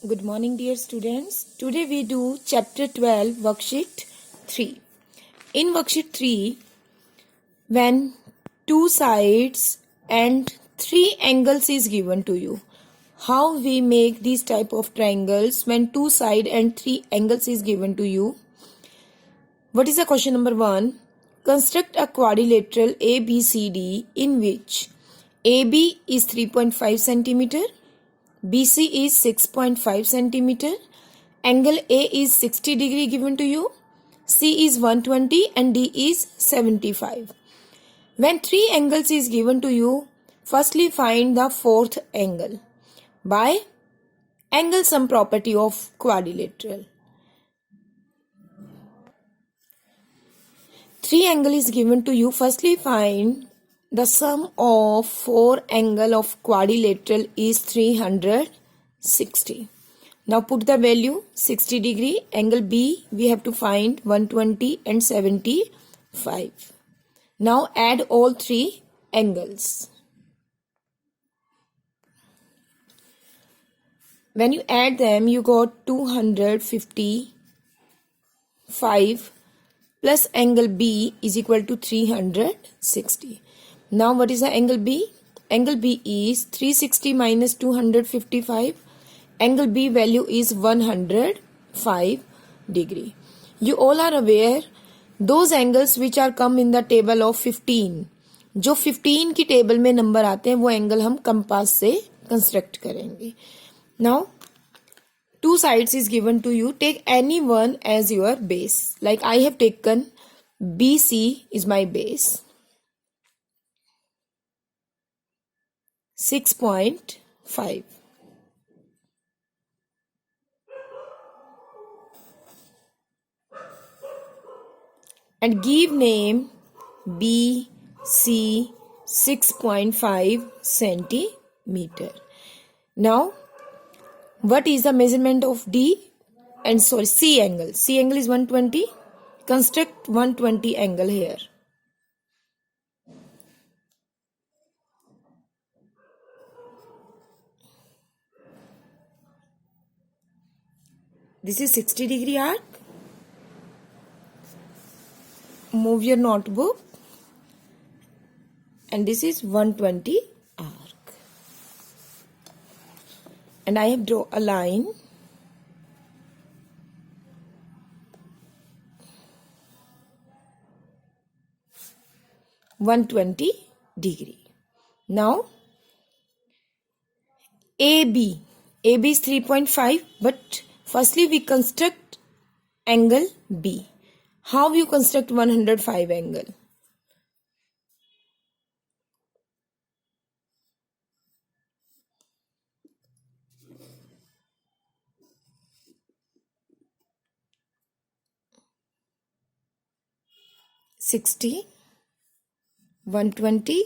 Good morning, dear students. Today we do chapter 12, worksheet 3. In worksheet 3, when two sides and three angles is given to you, how we make these type of triangles when two side and three angles is given to you? What is the question number 1? Construct a quadrilateral ABCD in which AB is 3.5 centimeter, BC is 6.5 centimeter, angle A is 60 degree given to you, C is 120 and D is 75. When three angles is given to you, firstly find the fourth angle by angle sum property of quadrilateral. Three angle is given to you, firstly find the sum of four angle of quadrilateral is 360. Now put the value 60 degree, angle B we have to find 120 and 75. Now add all three angles. When you add them, you got 255 plus angle B is equal to 360. Now what is the angle B? Angle B is 360 minus 255. Angle B value is 105 degree. You all are aware those angles which are come in the table of 15. जो 15 की table में number आते हैं वो angle हम compass से construct करेंगे. Now two sides is given to you. Take any one as your base. Like I have taken BC is my base. 6.5. And give name BC 6.5 centimeter. Now what is the measurement of D and C angle? C angle is 120. Construct 120 angle here. This is 60 degree arc. Move your notebook. And this is 120 arc. And I have drawn a line. (120 degree). Now AB is 3.5, but firstly we construct angle B. How you construct 105 angle? (60), 120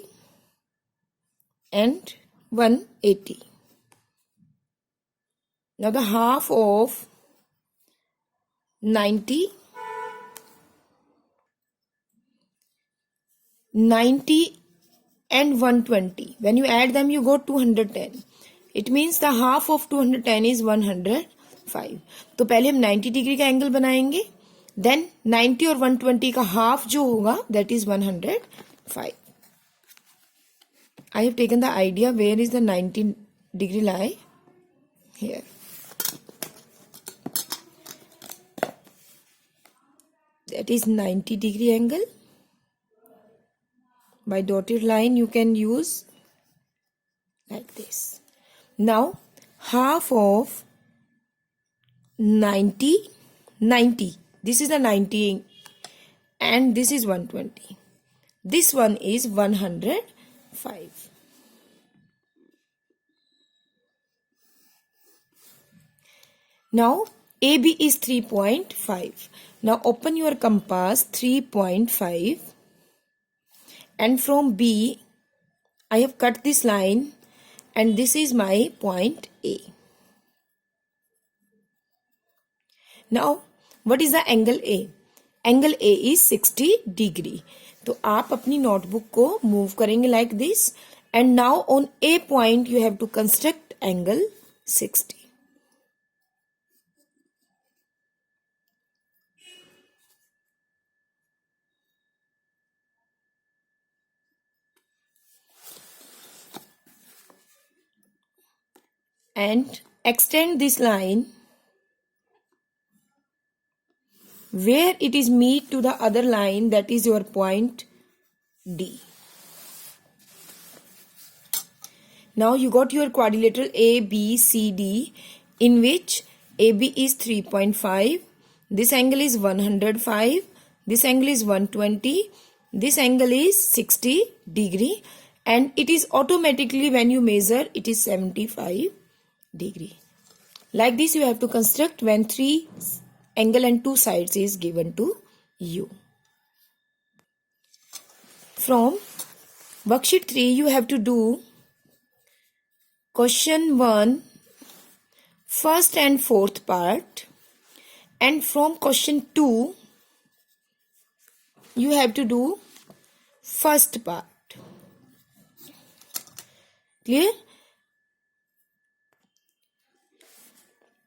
and 180. Now the half of 90 and 120. When you add them, you go 210. It means the half of 210 is 105. तो पहले हम 90 degree का angle बनाएंगे. Then 90 और 120 का half जो होगा that is 105. I have taken the idea where is the 90 degree lie here. That is 90 degree angle. By dotted line you can use like this. Now half of 90. This is the 90 and this is 120. This one is 105. Now AB is 3.5. Now open your compass 3.5. And from B, I have cut this line and this is my point A. Now, what is the angle A? Angle A is 60 degree. तो आप अपनी notebook को move करेंगे like this. And now on A point, you have to construct angle 60. and extend this line where it is meet to the other line, that is your point D. Now you got your quadrilateral ABCD, in which AB is 3.5, this angle is 105, this angle is 120, this angle is 60 degree, and it is automatically, when you measure, it is 75 degree. Like this you have to construct when 3 angle and 2 sides is given to you. From worksheet 3 you have to do question 1 first and fourth part, and from question 2 you have to do first part. Clear?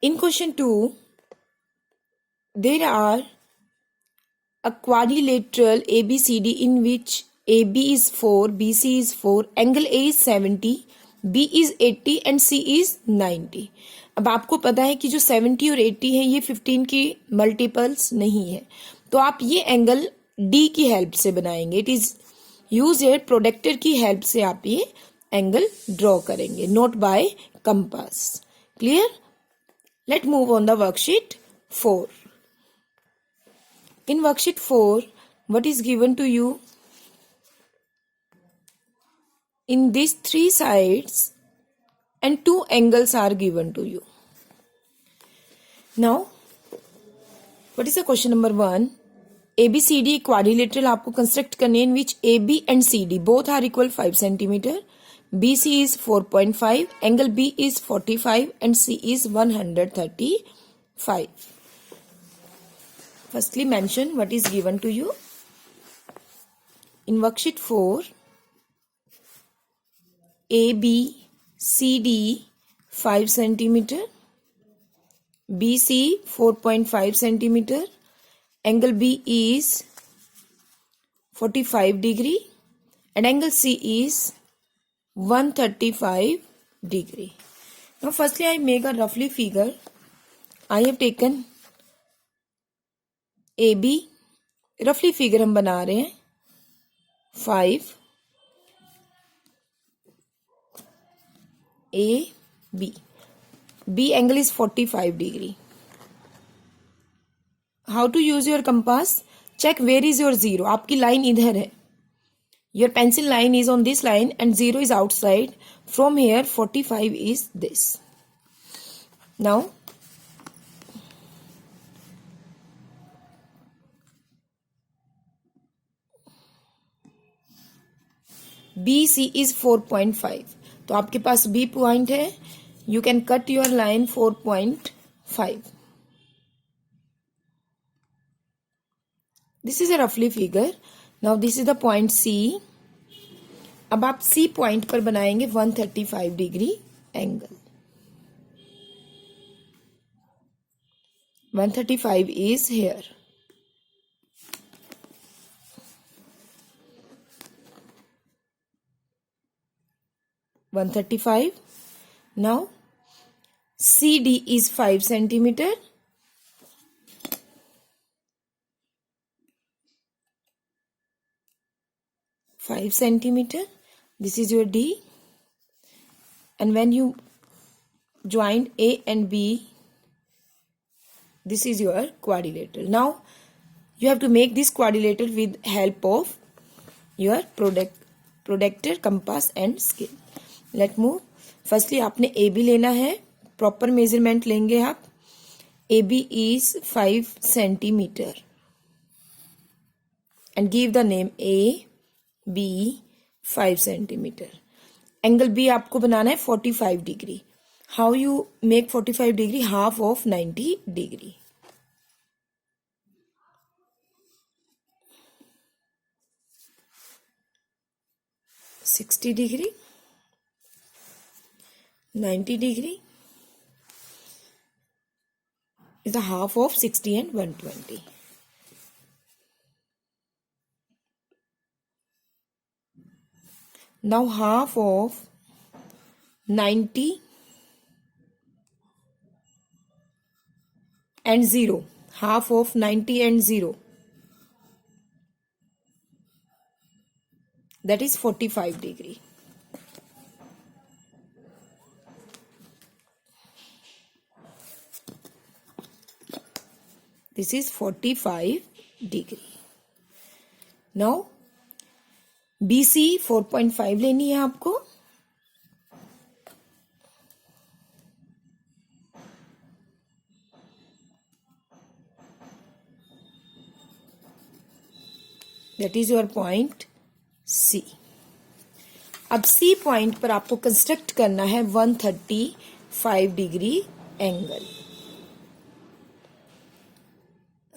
In question 2 there are a quadrilateral ABCD in which AB is 4, BC is 4, angle A is 70, B is 80 and C is 90. अब आपको पता है कि जो 70 और 80 है ये 15 की मल्टीपल्स नहीं है, तो आप ये एंगल D की हेल्प से बनाएंगे. It is use a protractor की हेल्प से आप ये एंगल ड्रॉ करेंगे, not by compass. Clear? Let move on the worksheet 4. In worksheet 4, what is given to you? In these 3 sides and 2 angles are given to you. Now, what is the question number 1? ABCD quadrilateral आपको construct करने, in which AB and CD both are equal 5 centimeter. BC is 4.5, angle B is 45 and C is 135. Firstly mention what is given to you. In worksheet 4, ABCD 5 centimeter, BC 4.5 centimeter, angle B is 45 degree and angle C is 135 degree. Now firstly I make a roughly figure. I have taken AB, रफली figure हम बना रहे हैं 5 AB. B angle is 45 degree. How to use your compass? Check where is your zero. आपकी line इधर है. Your pencil line is on this line and 0 is outside. From here 45 is this. Now BC is 4.5. तो आपके पास B point है. You can cut your line 4.5. This is a roughly figure. Now this is the point C. अब आप C point पर बनाएंगे 135 degree angle. 135 is here. Now CD is 5 centimeter. This is your D, and when you join A and B, this is your quadrilateral. Now you have to make this quadrilateral with help of your protractor, compass and scale. Let move. Firstly आपने AB लेना है, proper measurement लेंगे आप. AB is 5 centimeter and give the name A B 5 centimeter. Angle B आपको बनाना है 45 degree. How you make 45 degree? Half of 90 degree. $60 degree, 90 degree is the half of 60 and 120. Now half of 90 and 0. Half of 90 and 0. That is 45 degree. This is 45 degree. Now BC 4.5 लेनी है आपको. That is your point C. अब C point पर आपको construct करना है 135 degree angle.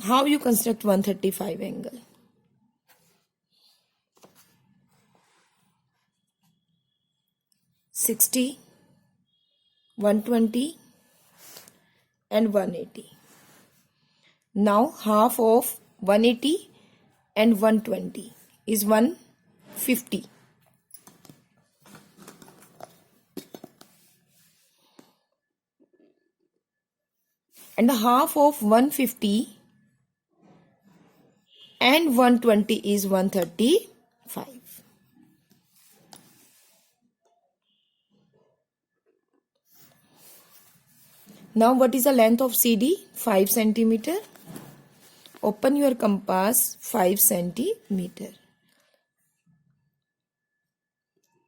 How you construct 135 angle? $60, 120 and 180. Now half of 180 and 120 is 150. And the half of 150 and 120 is 135. Now what is the length of CD? 5 centimeter. Open your compass 5 centimeter.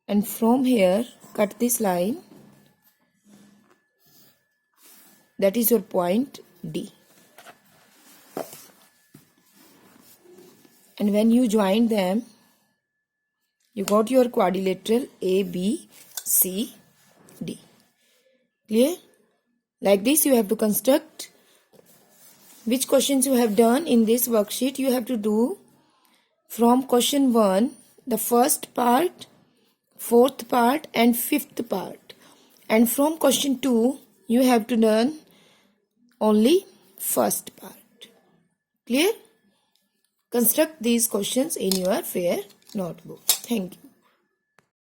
And from here cut this line. That is your point D. And when you join them, you got your quadrilateral A, B, C, D. Clear? Like this you have to construct. Which questions you have done in this worksheet? You have to do from question 1, the first part, fourth part and fifth part. And from question 2, you have to learn only first part. Clear? Construct these questions in your fair notebook. Thank you.